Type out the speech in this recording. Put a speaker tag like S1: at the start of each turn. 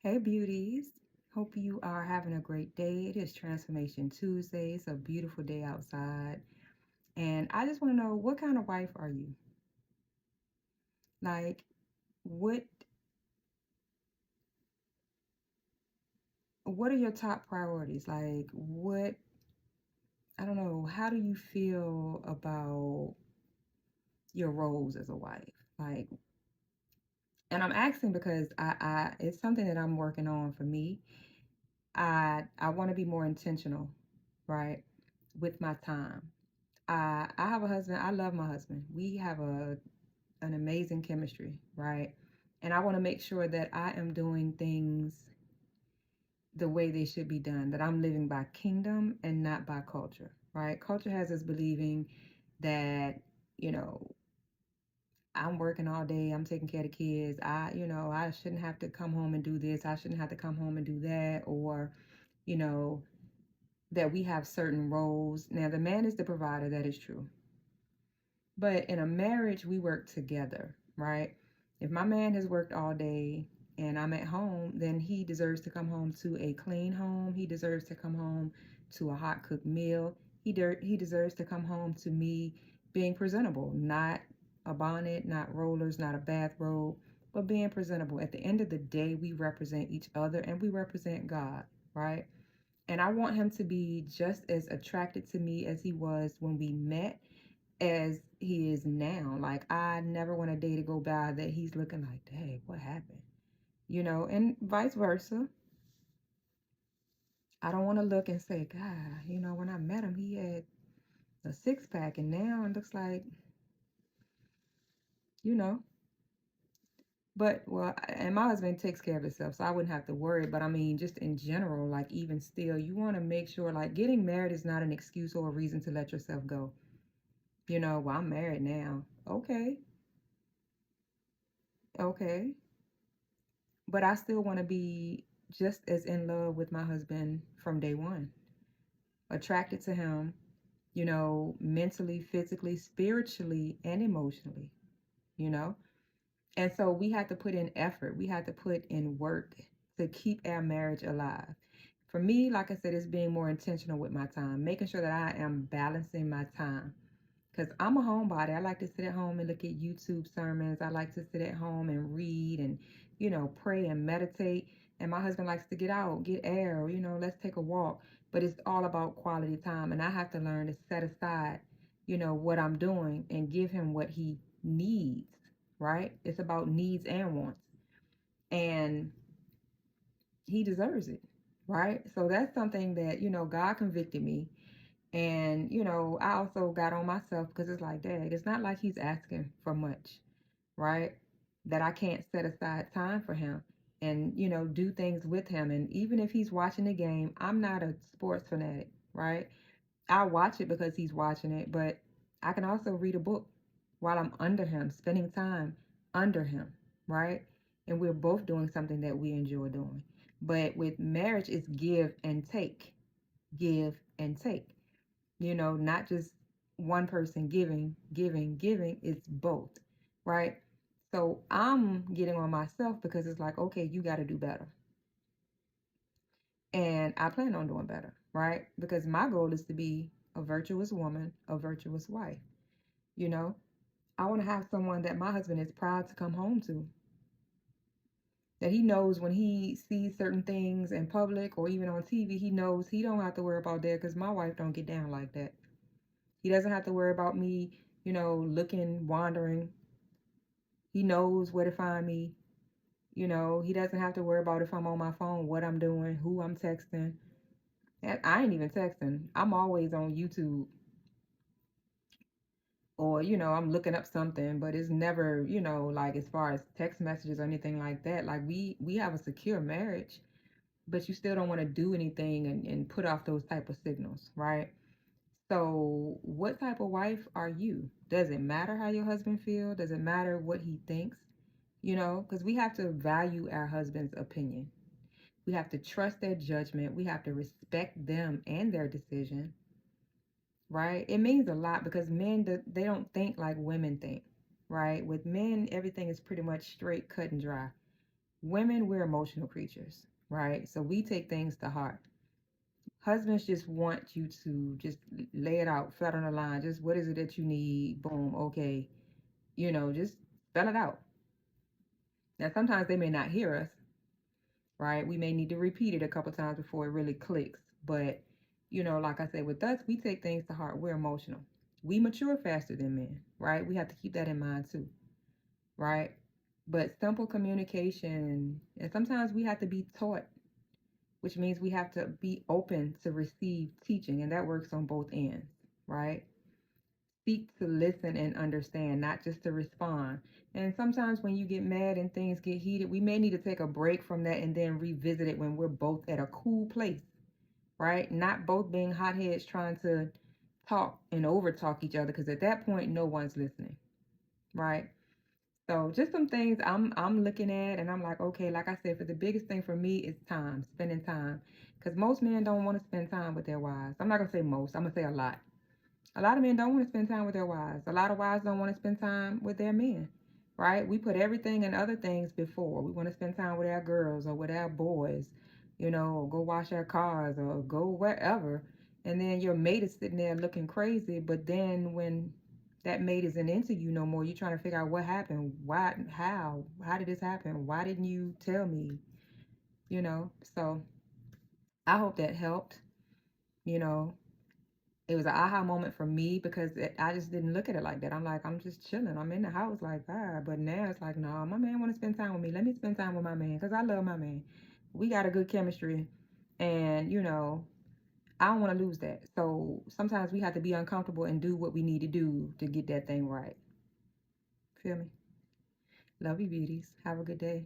S1: Hey, beauties. Hope you are having a great day. It is Transformation Tuesday. It's a beautiful day outside. And I just want to know, what kind of wife are you? Like, what what are your top priorities? Like, I don't know, how do you feel about your roles as a wife? Like, and I'm asking because I it's something that I'm working on for me. I want to be more intentional, right, with my time. I have a husband. I love my husband. We have an amazing chemistry, right? And I want to make sure that I am doing things the way they should be done, that I'm living by kingdom and not by culture, right? Culture has us believing that, you know, I'm working all day, I'm taking care of the kids. I shouldn't have to come home and do this. I shouldn't have to come home and do that. Or, you know, that we have certain roles. Now, the man is the provider, that is true. But in a marriage, we work together, right? If my man has worked all day and I'm at home, then he deserves to come home to a clean home. He deserves to come home to a hot cooked meal. He deserves to come home to me being presentable, not a bonnet, not rollers, not a bathrobe, but being presentable. At the end of the day, we represent each other and we represent God, right? And I want him to be just as attracted to me as he was when we met as he is now. Like, I never want a day to go by that he's looking like, dang, what happened? And vice versa. I don't want to look and say, God, when I met him, he had a six pack and now it looks like, you know. But, well, and my husband takes care of himself, so I wouldn't have to worry. But I mean, just in general, like, even still, you want to make sure, like, getting married is not an excuse or a reason to let yourself go. Well, I'm married now. Okay, okay. But I still want to be just as in love with my husband from day one, attracted to him, mentally, physically, spiritually, and emotionally, you know? And so we had to put in effort, we had to put in work to keep our marriage alive. For me, like I said, it's being more intentional with my time, making sure that I am balancing my time. Because I'm a homebody. I like to sit at home and look at YouTube sermons. I like to sit at home and read and, pray and meditate. And my husband likes to get out, get air, let's take a walk. But it's all about quality time. And I have to learn to set aside, what I'm doing and give him what he needs, right? It's about needs and wants. And he deserves it, right? So that's something that, God convicted me. And, I also got on myself because it's like, Dad, it's not like he's asking for much, right? That I can't set aside time for him and, do things with him. And even if he's watching the game, I'm not a sports fanatic, right? I watch it because he's watching it, but I can also read a book while I'm under him, spending time under him, right? And we're both doing something that we enjoy doing. But with marriage, it's give and take, not just one person giving, it's both, right? So I'm getting on myself because it's like, okay, you got to do better. And I plan on doing better, right? Because my goal is to be a virtuous woman, a virtuous wife. You know, I want to have someone that my husband is proud to come home to. That he knows when he sees certain things in public or even on TV, he knows he don't have to worry about that because my wife don't get down like that. He doesn't have to worry about me, looking, wandering. He knows where to find me. He doesn't have to worry about if I'm on my phone, what I'm doing, who I'm texting. And I ain't even texting. I'm always on YouTube or, I'm looking up something, but it's never, like as far as text messages or anything like that. Like we have a secure marriage, but you still don't want to do anything and put off those type of signals, right? So, what type of wife are you? Does it matter how your husband feels? Does it matter what he thinks? Because we have to value our husband's opinion. We have to trust their judgment. We have to respect them and their decision, right? It means a lot because men, they don't think like women think, right? With men, everything is pretty much straight, cut and dry. Women, we're emotional creatures, right? So we take things to heart. Husbands just want you to just lay it out, flat on the line. Just what is it that you need? Boom, okay. Just spell it out. Now, sometimes they may not hear us, right? We may need to repeat it a couple times before it really clicks. But, like I said, with us, we take things to heart. We're emotional. We mature faster than men, right? We have to keep that in mind too, right? But simple communication, and sometimes we have to be taught, which means we have to be open to receive teaching, and that works on both ends, right? Seek to listen and understand, not just to respond. And sometimes when you get mad and things get heated, we may need to take a break from that and then revisit it when we're both at a cool place, right? Not both being hotheads trying to talk and over talk each other, because at that point, no one's listening, right? So just some things I'm looking at, and I'm like, okay, like I said, for the biggest thing for me is time, spending time, because most men don't want to spend time with their wives. I'm not gonna say most. I'm gonna say a lot. A lot of men don't want to spend time with their wives. A lot of wives don't want to spend time with their men, right? We put everything and other things before. We want to spend time with our girls or with our boys, or go wash our cars or go wherever. And then your mate is sitting there looking crazy. But then when that mate isn't into you no more, you're trying to figure out what happened. Why, how did this happen? Why didn't you tell me? So I hope that helped. You know, it was an aha moment for me because I just didn't look at it like that. I'm like, I'm just chilling. I'm in the house like, but now it's like, no, my man want to spend time with me. Let me spend time with my man because I love my man. We got a good chemistry, and I don't want to lose that. So sometimes we have to be uncomfortable and do what we need to do to get that thing right. Feel me? Love you, beauties. Have a good day.